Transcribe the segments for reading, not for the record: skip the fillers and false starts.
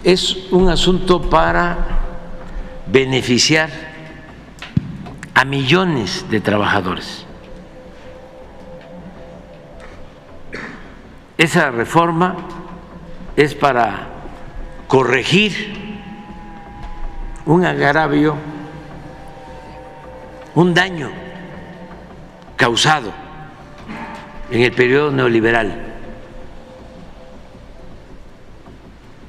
es un asunto para beneficiar a millones de trabajadores. Esa reforma es para corregir un agravio, un daño causado en el periodo neoliberal,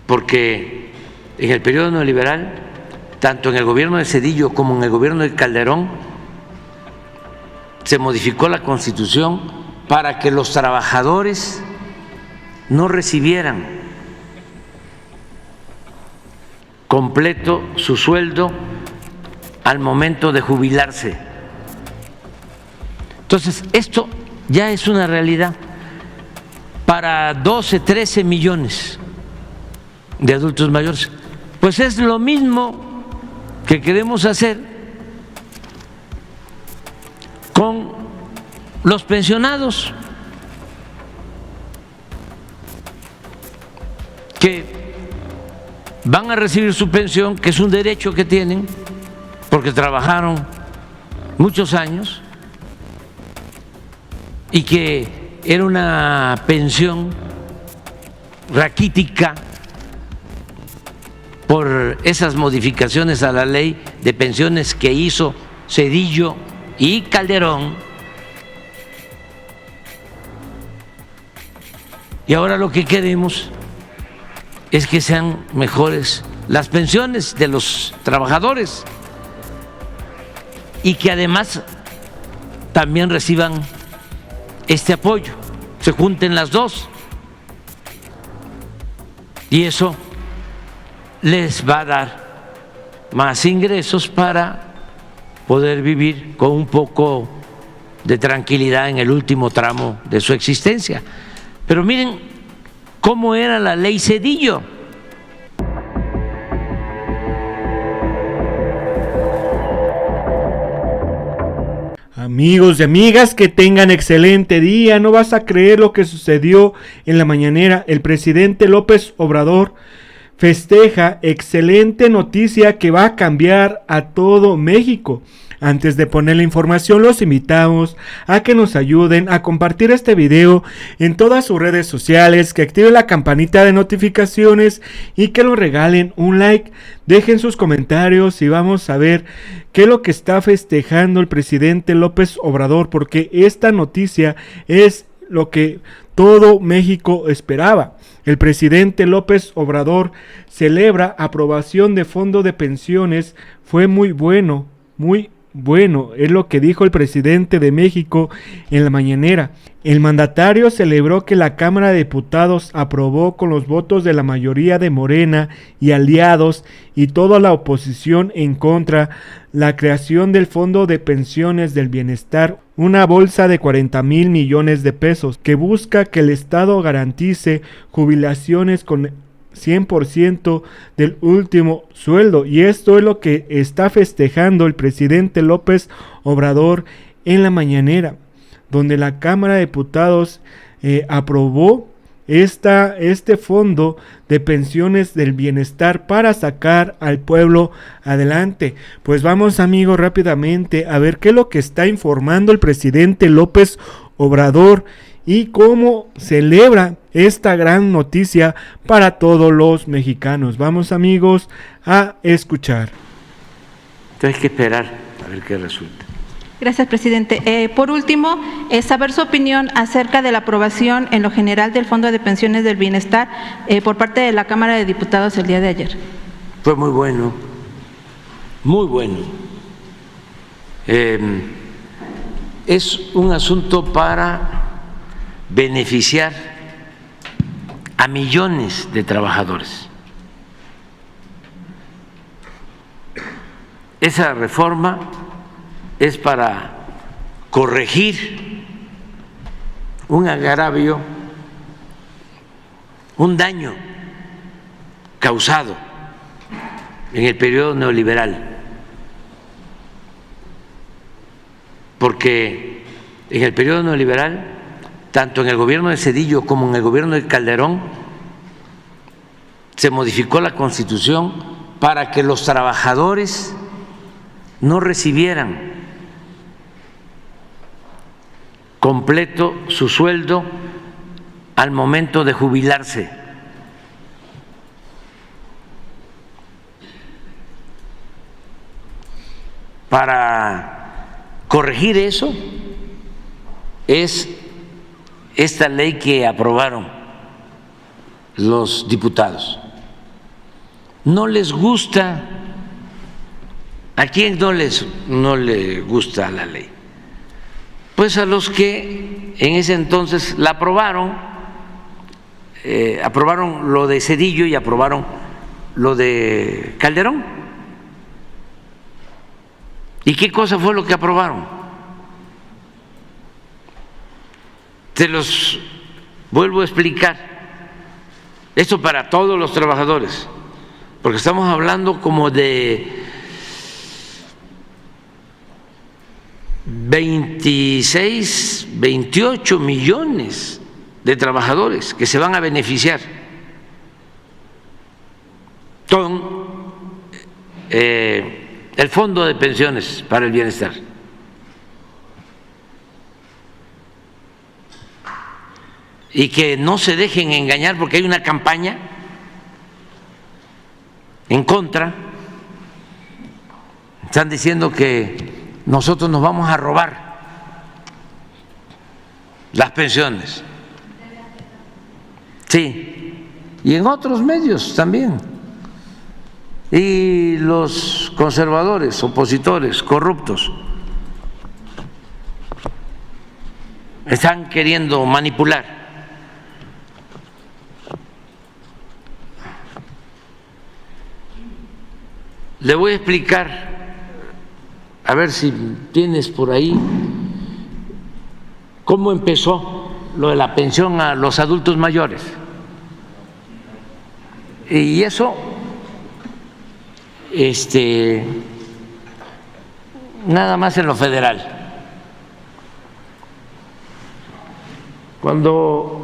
porque en el periodo neoliberal, tanto en el gobierno de Zedillo como en el gobierno de Calderón, se modificó la Constitución para que los trabajadores no recibieran completo su sueldo al momento de jubilarse. Entonces, esto ya es una realidad para 12, 13 millones de adultos mayores. Pues es lo mismo que queremos hacer con los pensionados, que van a recibir su pensión, que es un derecho que tienen porque trabajaron muchos años y que era una pensión raquítica por esas modificaciones a la ley de pensiones que hizo Zedillo y Calderón. Y ahora lo que queremos es que sean mejores las pensiones de los trabajadores y que además también reciban este apoyo, se junten las dos, y eso les va a dar más ingresos para poder vivir con un poco de tranquilidad en el último tramo de su existencia. Pero miren cómo era la ley Zedillo. Amigos y amigas, que tengan excelente día. No vas a creer lo que sucedió en la mañanera. El presidente López Obrador festeja excelente noticia que va a cambiar a todo México. Antes de poner la información, los invitamos a que nos ayuden a compartir este video en todas sus redes sociales, que activen la campanita de notificaciones y que nos regalen un like. Dejen sus comentarios y vamos a ver qué es lo que está festejando el presidente López Obrador, porque esta noticia es lo que todo México esperaba. El presidente López Obrador celebra aprobación de fondo de pensiones. Fue muy bueno, es lo que dijo el presidente de México en la mañanera. El mandatario celebró que la Cámara de Diputados aprobó con los votos de la mayoría de Morena y aliados y toda la oposición en contra la creación del Fondo de Pensiones del Bienestar, una bolsa de 40,000 millones de pesos que busca que el Estado garantice jubilaciones con 100% del último sueldo. Y esto es lo que está festejando el presidente López Obrador en la mañanera, donde la Cámara de Diputados aprobó este fondo de pensiones del bienestar para sacar al pueblo adelante. Pues vamos, amigos, rápidamente a ver qué es lo que está informando el presidente López Obrador y cómo celebra esta gran noticia para todos los mexicanos. Vamos, amigos, a escuchar. Entonces hay que esperar a ver qué resulta. Gracias, presidente. Por último, saber su opinión acerca de la aprobación en lo general del Fondo de Pensiones del Bienestar por parte de la Cámara de Diputados el día de ayer. Fue muy bueno, muy bueno. Es un asunto para beneficiar a millones de trabajadores. Esa reforma es para corregir un agravio, un daño causado en el periodo neoliberal, porque en el periodo neoliberal, tanto en el gobierno de Zedillo como en el gobierno de Calderón, se modificó la Constitución para que los trabajadores no recibieran completo su sueldo al momento de jubilarse. Para corregir eso es esta ley que aprobaron los diputados. No les gusta. ¿A quién no le gusta la ley? Pues a los que en ese entonces la aprobaron, aprobaron lo de Zedillo y aprobaron lo de Calderón. ¿Y qué cosa fue lo que aprobaron? Te los vuelvo a explicar. Esto para todos los trabajadores, porque estamos hablando como de 26, 28 millones de trabajadores que se van a beneficiar con el Fondo de Pensiones para el Bienestar. Y que no se dejen engañar porque hay una campaña en contra. Están diciendo que nosotros nos vamos a robar las pensiones. Sí, y en otros medios también. Y los conservadores, opositores, corruptos, están queriendo manipular. Le voy a explicar, a ver si tienes por ahí, cómo empezó lo de la pensión a los adultos mayores. Y eso, nada más en lo federal. Cuando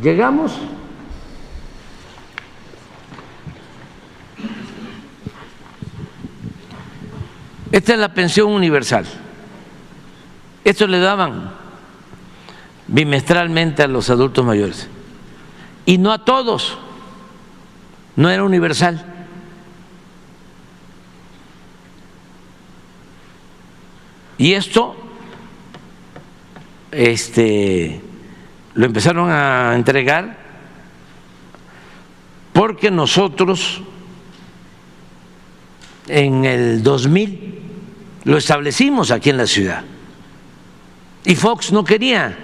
llegamos, esta es la pensión universal. Esto le daban bimestralmente a los adultos mayores. Y no a todos, no era universal. Y esto lo empezaron a entregar porque nosotros en el 2000 lo establecimos aquí en la ciudad y Fox no quería.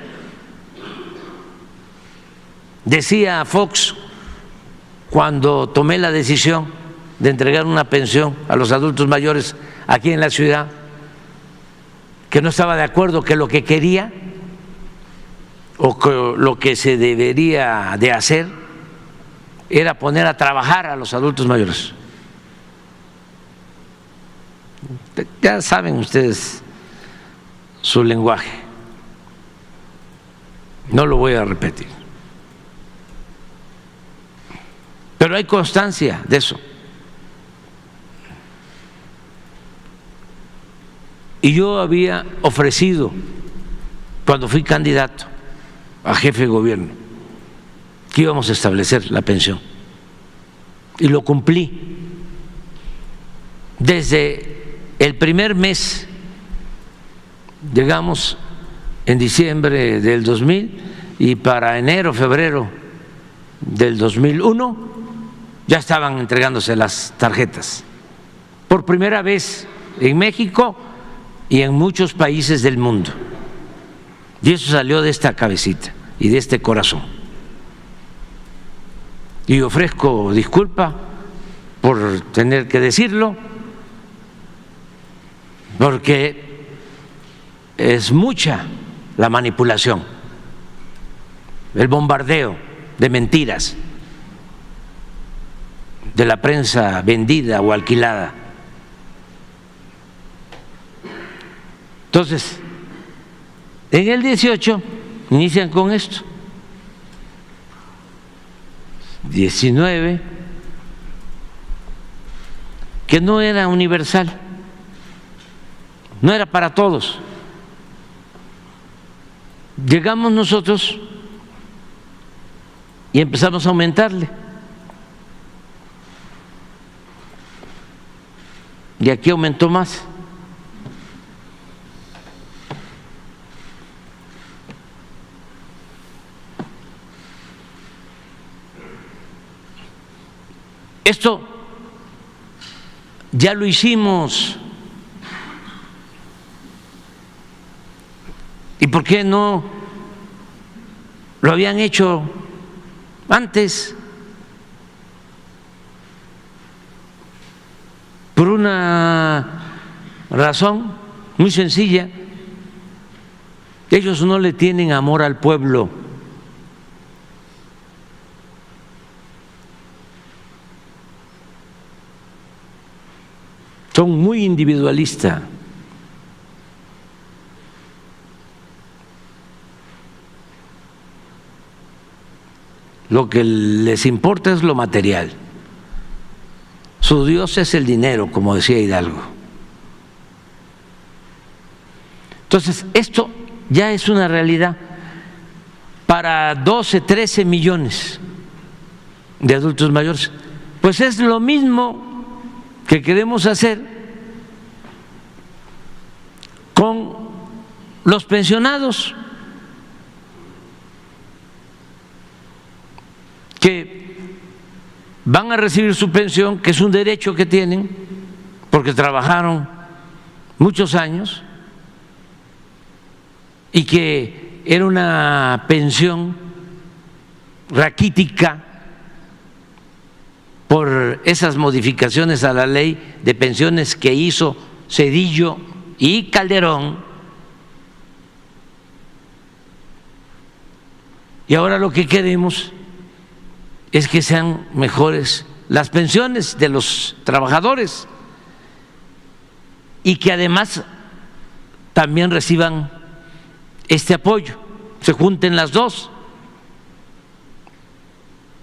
Decía Fox, cuando tomé la decisión de entregar una pensión a los adultos mayores aquí en la ciudad, que no estaba de acuerdo, que lo que quería o que lo que se debería de hacer era poner a trabajar a los adultos mayores. Ya saben ustedes su lenguaje, no lo voy a repetir, pero hay constancia de eso. Y yo había ofrecido, cuando fui candidato a jefe de gobierno, que íbamos a establecer la pensión, y lo cumplí. Desde el primer mes, llegamos en diciembre del 2000 y para enero, febrero del 2001 ya estaban entregándose las tarjetas. Por primera vez en México y en muchos países del mundo. Y eso salió de esta cabecita y de este corazón. Y ofrezco disculpa por tener que decirlo, porque es mucha la manipulación, el bombardeo de mentiras de la prensa vendida o alquilada. Entonces, en el 18 inician con esto. 19, que no era universal, no era para todos. Llegamos nosotros y empezamos a aumentarle. Y aquí aumentó más. Esto ya lo hicimos. ¿Y por qué no lo habían hecho antes? Por una razón muy sencilla: ellos no le tienen amor al pueblo. Son muy individualistas. Lo que les importa es lo material. Su Dios es el dinero, como decía Hidalgo. Entonces, esto ya es una realidad para 12, 13 millones de adultos mayores. Pues es lo mismo que queremos hacer con los pensionados, que van a recibir su pensión, que es un derecho que tienen porque trabajaron muchos años, y que era una pensión raquítica por esas modificaciones a la ley de pensiones que hizo Zedillo y Calderón. Y ahora lo que queremos es que sean mejores las pensiones de los trabajadores y que además también reciban este apoyo, se junten las dos,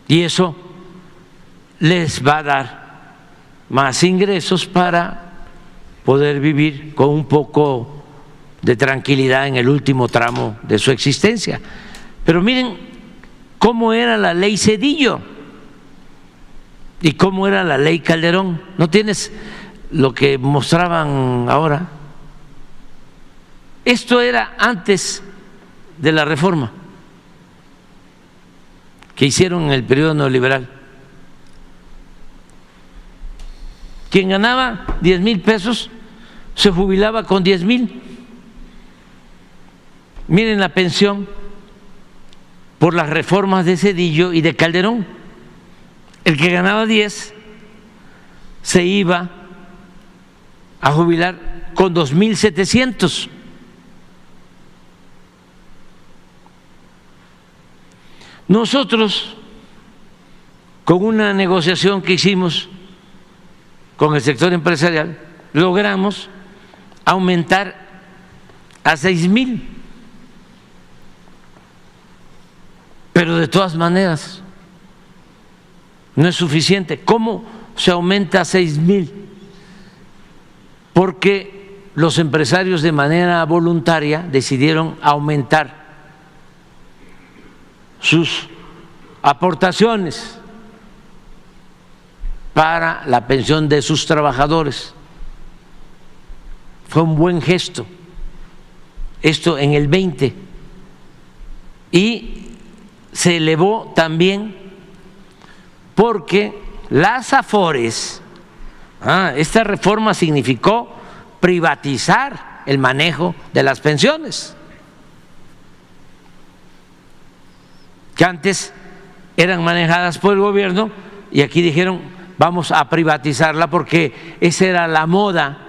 y eso les va a dar más ingresos para poder vivir con un poco de tranquilidad en el último tramo de su existencia. Pero miren cómo era la ley Zedillo y cómo era la ley Calderón. ¿No tienes lo que mostraban ahora? Esto era antes de la reforma que hicieron en el periodo neoliberal. Quien ganaba 10,000 pesos se jubilaba con 10,000. Miren la pensión por las reformas de Zedillo y de Calderón. El que ganaba 10 se iba a jubilar con 2,700. Nosotros, con una negociación que hicimos con el sector empresarial, logramos aumentar a 6,000. Pero de todas maneras no es suficiente. ¿Cómo se aumenta a 6,000? Porque los empresarios de manera voluntaria decidieron aumentar sus aportaciones para la pensión de sus trabajadores. Fue un buen gesto esto en el 20, y se elevó también porque las AFORES, esta reforma significó privatizar el manejo de las pensiones, que antes eran manejadas por el gobierno, y aquí dijeron vamos a privatizarla porque esa era la moda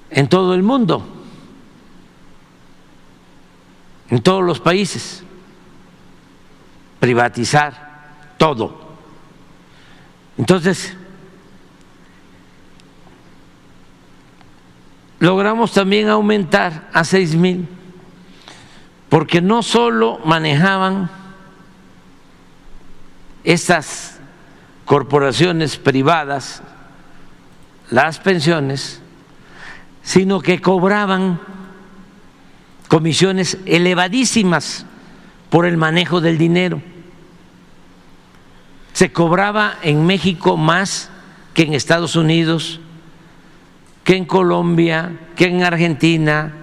en todo el mundo, en todos los países, privatizar todo. Entonces, logramos también aumentar a 6,000, porque no solo manejaban estas corporaciones privadas las pensiones, sino que cobraban comisiones elevadísimas por el manejo del dinero. Se cobraba en México más que en Estados Unidos, que en Colombia, que en Argentina,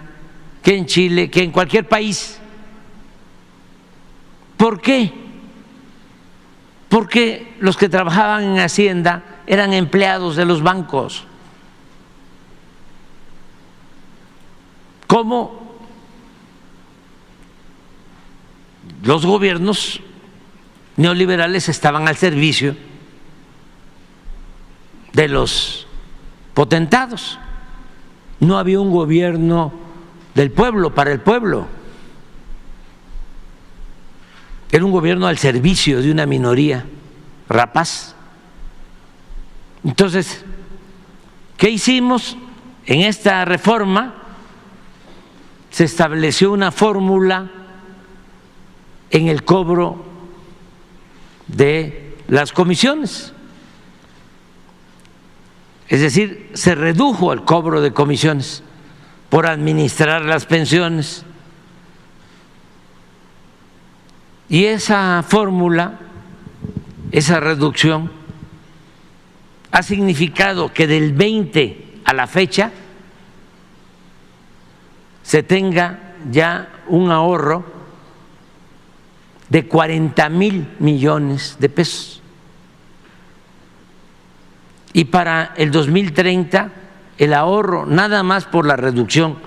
que en Chile, que en cualquier país. ¿Por qué? Porque los que trabajaban en Hacienda eran empleados de los bancos. ¿Cómo los gobiernos neoliberales estaban al servicio de los potentados? No había un gobierno del pueblo, para el pueblo. Era un gobierno al servicio de una minoría rapaz. Entonces, ¿qué hicimos? En esta reforma se estableció una fórmula en el cobro de las comisiones. Es decir, se redujo el cobro de comisiones por administrar las pensiones. Y esa fórmula, esa reducción, ha significado que del 20 a la fecha se tenga ya un ahorro de 40,000 millones de pesos. Y para el 2030 el ahorro, nada más por la reducción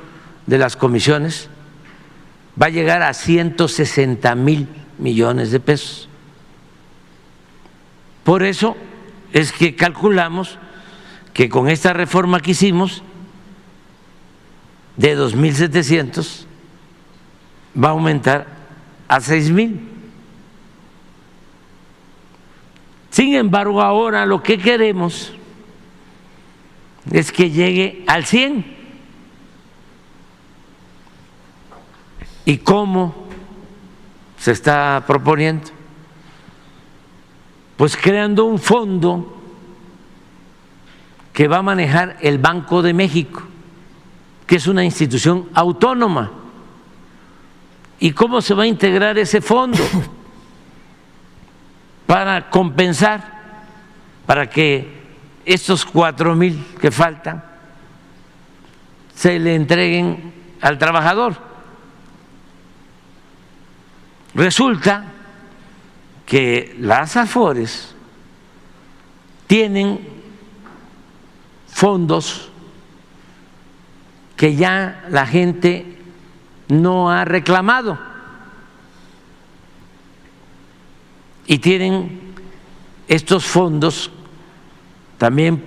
de las comisiones, va a llegar a 160,000 millones de pesos. Por eso es que calculamos que con esta reforma que hicimos de 2,700 va a aumentar a 6,000. Sin embargo, ahora lo que queremos es que llegue al 100. ¿Y cómo se está proponiendo? Pues creando un fondo que va a manejar el Banco de México, que es una institución autónoma. ¿Y cómo se va a integrar ese fondo? Para compensar, para que estos 4,000 que faltan se le entreguen al trabajador. Resulta que las AFORES tienen fondos que ya la gente no ha reclamado y tienen estos fondos también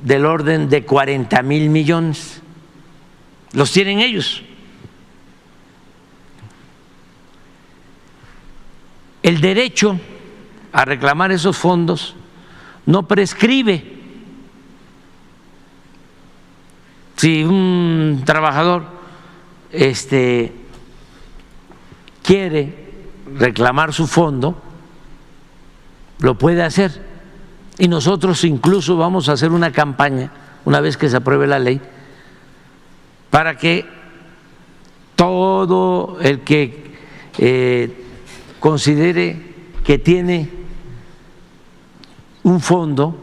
del orden de 40,000 millones, los tienen ellos. El derecho a reclamar esos fondos no prescribe. Si un trabajador quiere reclamar su fondo, lo puede hacer. Y nosotros incluso vamos a hacer una campaña, una vez que se apruebe la ley, para que todo el que considere que tiene un fondo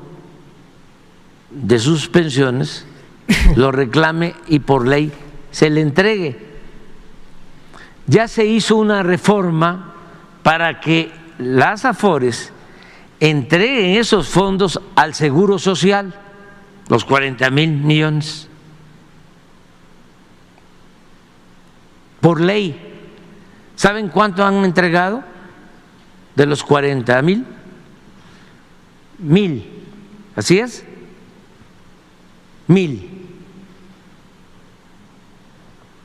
de sus pensiones lo reclame y por ley se le entregue. Ya se hizo una reforma para que las AFORES entreguen esos fondos al Seguro Social, los 40,000 millones, por ley. ¿Saben cuánto han entregado de los 40,000? 1,000, ¿así es? 1,000.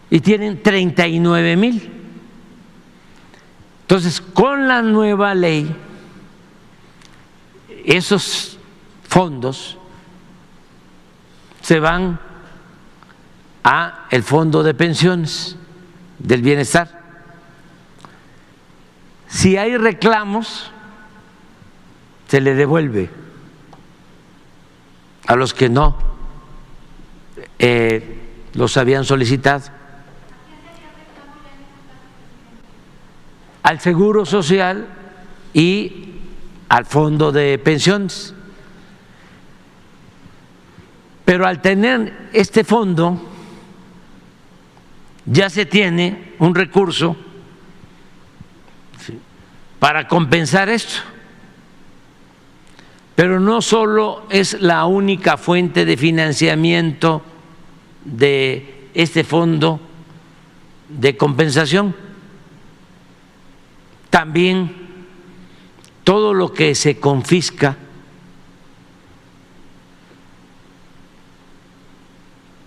Y tienen 39,000. Entonces, con la nueva ley, esos fondos se van a el Fondo de Pensiones del Bienestar. Si hay reclamos, se le devuelve a los que no los habían solicitado. Al Seguro Social y al Fondo de Pensiones. Pero al tener este fondo, ya se tiene un recurso para compensar esto. Pero no solo es la única fuente de financiamiento de este fondo de compensación, también todo lo que se confisca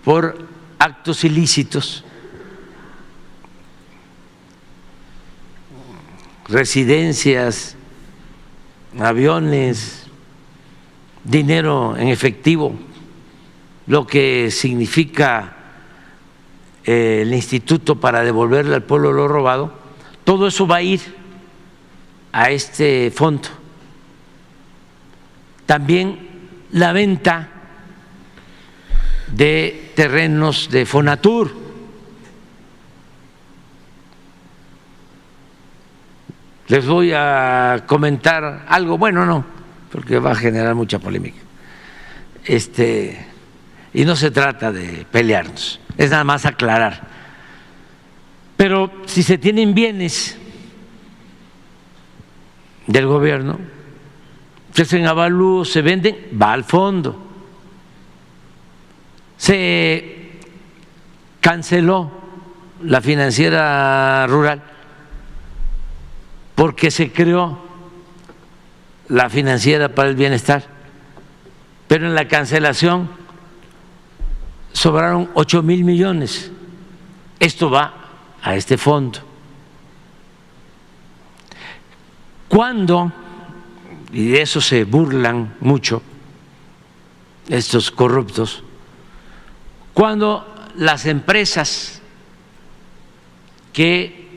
por actos ilícitos, residencias, aviones, dinero en efectivo, lo que significa el instituto para devolverle al pueblo lo robado, todo eso va a ir a este fondo. También la venta de terrenos de Fonatur. Les voy a comentar algo, bueno, no, porque va a generar mucha polémica. Y no se trata de pelearnos, es nada más aclarar. Pero si se tienen bienes del gobierno, se hacen avalúos, se venden, va al fondo. Se canceló la financiera rural porque se creó la financiera para el bienestar, pero en la cancelación sobraron 8,000 millones. Esto va a este fondo. Cuando, y de eso se burlan mucho estos corruptos, cuando las empresas que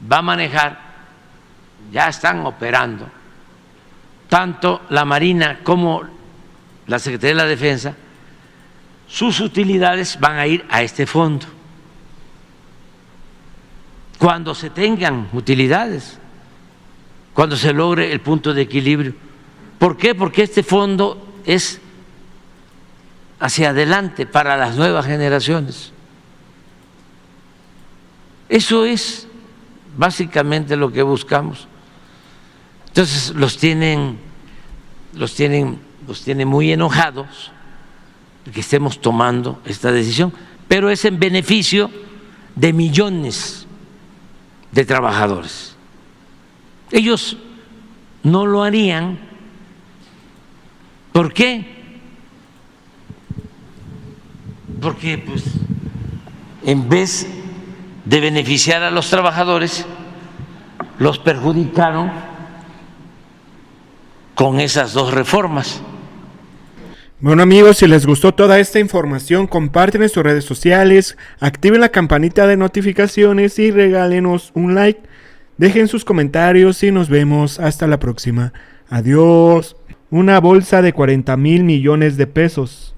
va a manejar ya están operando, tanto la Marina como la Secretaría de la Defensa, sus utilidades van a ir a este fondo. Cuando se tengan utilidades, cuando se logre el punto de equilibrio. ¿Por qué? Porque este fondo es hacia adelante para las nuevas generaciones. Eso es básicamente lo que buscamos. Entonces los tienen muy enojados de que estemos tomando esta decisión, pero es en beneficio de millones de trabajadores. Ellos no lo harían. ¿Por qué? Porque pues en vez de beneficiar a los trabajadores, los perjudicaron con esas dos reformas. Bueno amigos, si les gustó toda esta información, comparten en sus redes sociales, activen la campanita de notificaciones y regálenos un like. Dejen sus comentarios y nos vemos hasta la próxima. Adiós. Una bolsa de 40,000 millones de pesos.